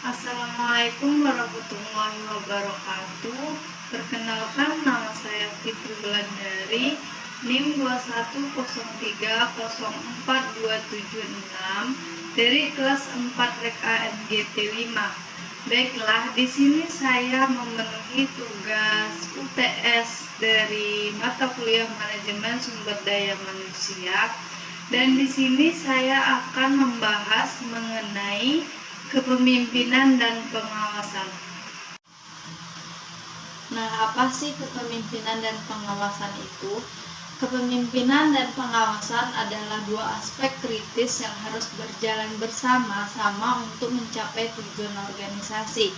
Assalamualaikum warahmatullahi wabarakatuh. Perkenalkan, nama saya Fitri Wulandari, NIM 210304276 dari kelas 4 Rek AMGT 5. Baiklah, di sini saya memenuhi tugas UTS dari mata kuliah Manajemen Sumber Daya Manusia, dan di sini saya akan membahas mengenai kepemimpinan dan pengawasan. Nah, apa sih kepemimpinan dan pengawasan itu? Kepemimpinan dan pengawasan adalah dua aspek kritis yang harus berjalan bersama-sama untuk mencapai tujuan organisasi.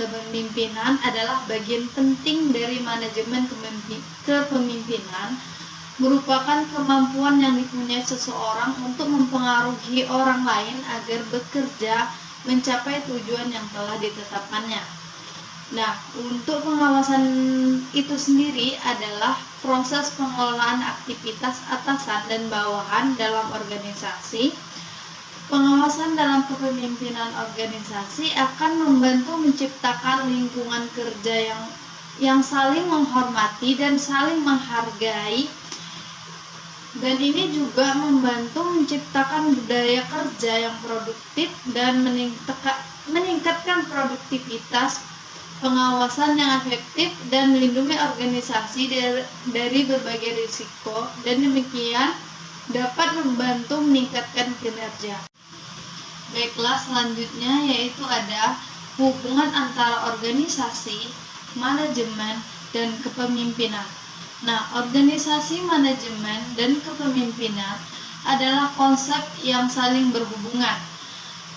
Kepemimpinan adalah bagian penting dari manajemen kepemimpinan, merupakan kemampuan yang dipunyai seseorang untuk mempengaruhi orang lain agar bekerja mencapai tujuan yang telah ditetapkannya. Nah, untuk pengawasan itu sendiri adalah proses pengelolaan aktivitas atasan dan bawahan dalam organisasi. Pengawasan dalam kepemimpinan organisasi akan membantu menciptakan lingkungan kerja yang saling menghormati dan saling menghargai, dan ini juga membantu menciptakan budaya kerja yang produktif dan meningkatkan produktivitas. Pengawasan yang efektif dan melindungi organisasi dari berbagai risiko, dan demikian dapat membantu meningkatkan kinerja. Baiklah, selanjutnya yaitu ada hubungan antara organisasi, manajemen, dan kepemimpinan. Nah, organisasi, manajemen, dan kepemimpinan adalah konsep yang saling berhubungan.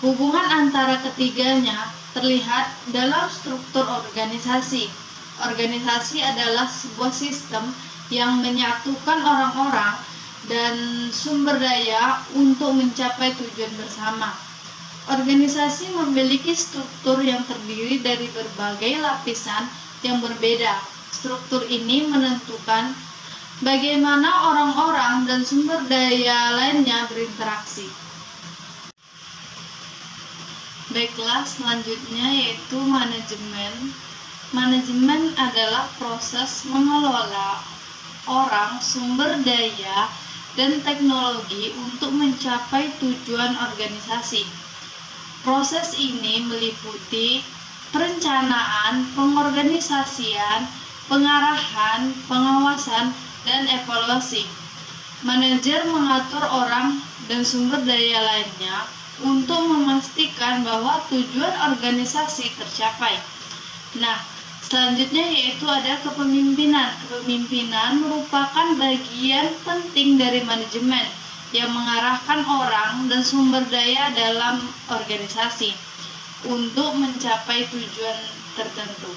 Hubungan antara ketiganya terlihat dalam struktur organisasi. Organisasi adalah sebuah sistem yang menyatukan orang-orang dan sumber daya untuk mencapai tujuan bersama. Organisasi memiliki struktur yang terdiri dari berbagai lapisan yang berbeda. Struktur ini menentukan bagaimana orang-orang dan sumber daya lainnya berinteraksi. Baiklah, selanjutnya yaitu manajemen. Manajemen adalah proses mengelola orang, sumber daya, dan teknologi untuk mencapai tujuan organisasi. Proses ini meliputi perencanaan, pengorganisasian, pengarahan, pengawasan, dan evaluasi. Manajer mengatur orang dan sumber daya lainnya untuk memastikan bahwa tujuan organisasi tercapai. Nah, selanjutnya yaitu ada kepemimpinan. Kepemimpinan merupakan bagian penting dari manajemen yang mengarahkan orang dan sumber daya dalam organisasi untuk mencapai tujuan tertentu.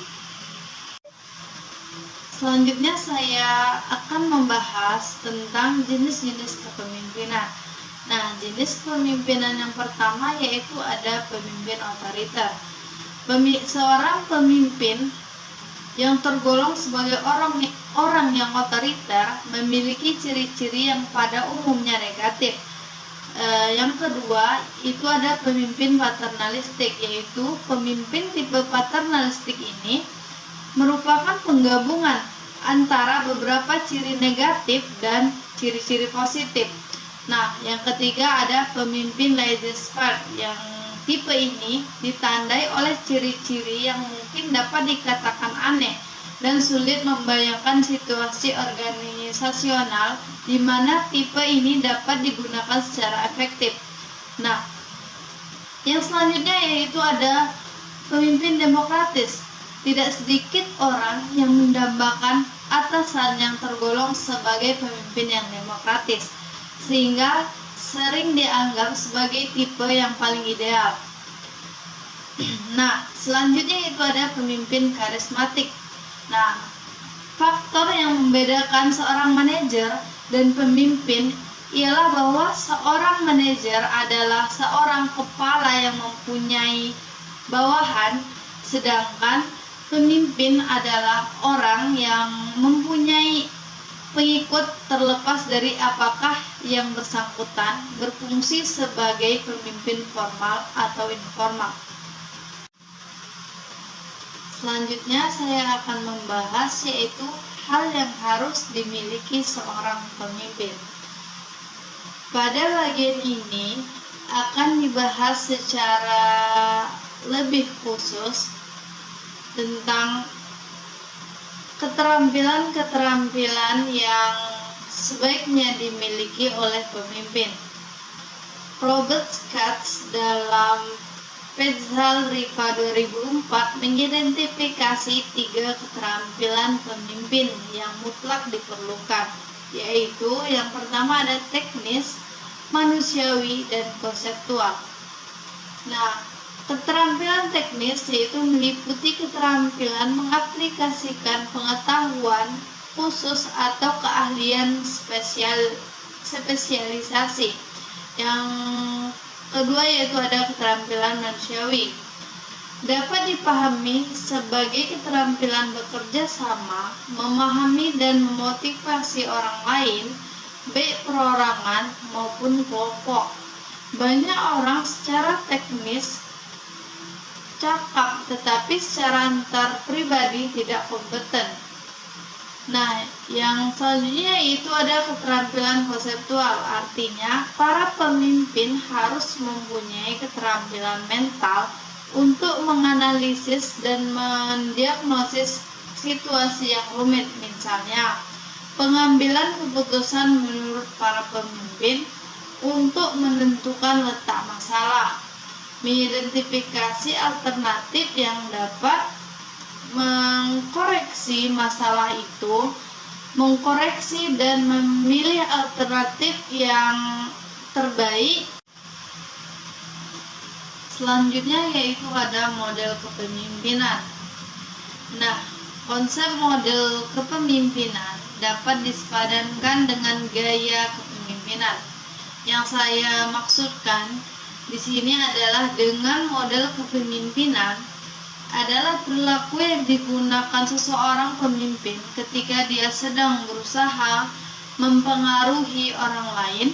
Selanjutnya saya akan membahas tentang jenis-jenis kepemimpinan. Nah, jenis kepemimpinan yang pertama yaitu ada pemimpin otoriter. Seorang pemimpin yang tergolong sebagai orang yang otoriter memiliki ciri-ciri yang pada umumnya negatif. Yang kedua itu ada pemimpin paternalistik, yaitu pemimpin tipe paternalistik ini merupakan penggabungan antara beberapa ciri negatif dan ciri-ciri positif. Nah, yang ketiga ada pemimpin laissez-faire, yang tipe ini ditandai oleh ciri-ciri yang mungkin dapat dikatakan aneh dan sulit membayangkan situasi organisasional di mana tipe ini dapat digunakan secara efektif. Nah, yang selanjutnya yaitu ada pemimpin demokratis. Tidak sedikit orang yang mendambakan atasan yang tergolong sebagai pemimpin yang demokratis, sehingga sering dianggap sebagai tipe yang paling ideal. Nah, selanjutnya itu ada pemimpin karismatik. Nah, faktor yang membedakan seorang manajer dan pemimpin ialah bahwa seorang manajer adalah seorang kepala yang mempunyai bawahan, sedangkan pemimpin adalah orang yang mempunyai pengikut terlepas dari apakah yang bersangkutan berfungsi sebagai pemimpin formal atau informal. Selanjutnya saya akan membahas yaitu hal yang harus dimiliki seorang pemimpin. Pada bagian ini akan dibahas secara lebih khusus tentang keterampilan-keterampilan yang sebaiknya dimiliki oleh pemimpin. Robert Katz dalam Petzl Riva 2004 mengidentifikasi 3 keterampilan pemimpin yang mutlak diperlukan, yaitu yang pertama ada teknis, manusiawi, dan konseptual. Nah, keterampilan teknis yaitu meliputi keterampilan mengaplikasikan pengetahuan khusus atau keahlian spesialisasi. Yang kedua yaitu ada keterampilan manusiawi. Dapat dipahami sebagai keterampilan bekerja sama, memahami dan memotivasi orang lain, baik perorangan maupun kelompok. Banyak orang secara teknis cakap tetapi secara antar pribadi tidak kompeten. Nah, yang selanjutnya itu ada keterampilan konseptual. Artinya, para pemimpin harus mempunyai keterampilan mental untuk menganalisis dan mendiagnosis situasi yang rumit. Misalnya, pengambilan keputusan menurut para pemimpin untuk menentukan letak masalah, mengidentifikasi alternatif yang dapat mengkoreksi masalah itu, mengkoreksi dan memilih alternatif yang terbaik. Selanjutnya yaitu ada model kepemimpinan. Nah, konsep model kepemimpinan dapat disepadankan dengan gaya kepemimpinan. Yang saya maksudkan di sini adalah dengan model kepemimpinan adalah perilaku yang digunakan seseorang pemimpin ketika dia sedang berusaha mempengaruhi orang lain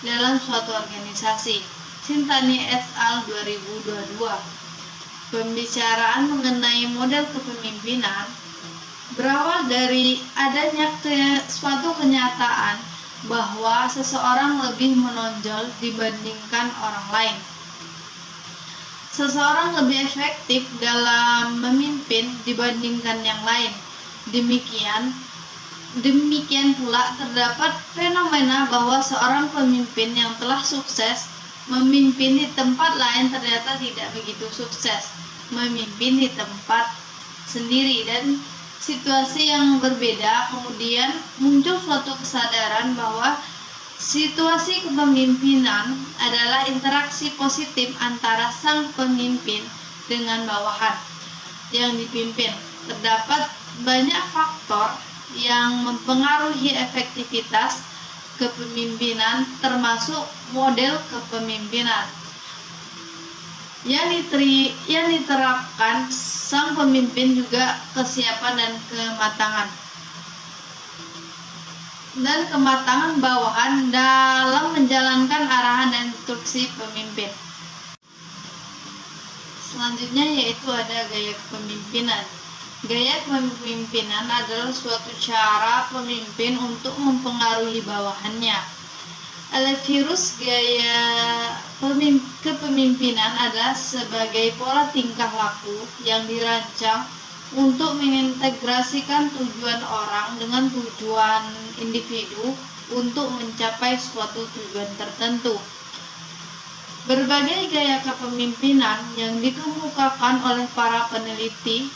dalam suatu organisasi. Sintani et al. 2022. Pembicaraan mengenai model kepemimpinan berawal dari adanya suatu kenyataan bahwa seseorang lebih menonjol dibandingkan orang lain. Seseorang lebih efektif dalam memimpin dibandingkan yang lain. Demikian pula terdapat fenomena bahwa seorang pemimpin yang telah sukses memimpin di tempat lain ternyata tidak begitu sukses memimpin di tempat sendiri, dan situasi yang berbeda. Kemudian muncul suatu kesadaran bahwa situasi kepemimpinan adalah interaksi positif antara sang pemimpin dengan bawahan yang dipimpin. Terdapat banyak faktor yang mempengaruhi efektivitas kepemimpinan, termasuk model kepemimpinan yang diterapkan sang pemimpin, juga kesiapan dan kematangan bawahan dalam menjalankan arahan dan instruksi pemimpin. Selanjutnya yaitu ada gaya kepemimpinan. Gaya kepemimpinan adalah suatu cara pemimpin untuk mempengaruhi bawahannya. Virus gaya kepemimpinan adalah sebagai pola tingkah laku yang dirancang untuk mengintegrasikan tujuan orang dengan tujuan individu untuk mencapai suatu tujuan tertentu. Berbagai gaya kepemimpinan yang dikemukakan oleh para peneliti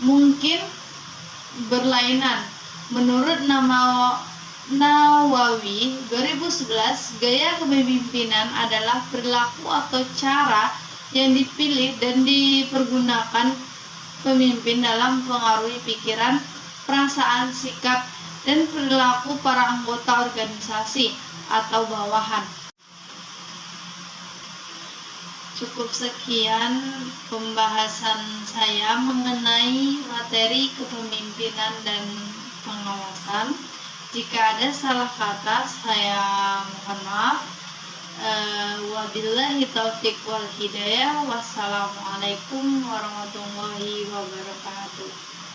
mungkin berlainan. Menurut Nawawi 2011, gaya kepemimpinan adalah perilaku atau cara yang dipilih dan dipergunakan pemimpin dalam mempengaruhi pikiran, perasaan, sikap, dan perilaku para anggota organisasi atau bawahan. Cukup sekian pembahasan saya mengenai materi kepemimpinan dan pengawasan. Jika ada salah kata, saya mohon maaf. Wabillahi taufiq wal hidayah. Wassalamualaikum warahmatullahi wabarakatuh. wabarakatuh.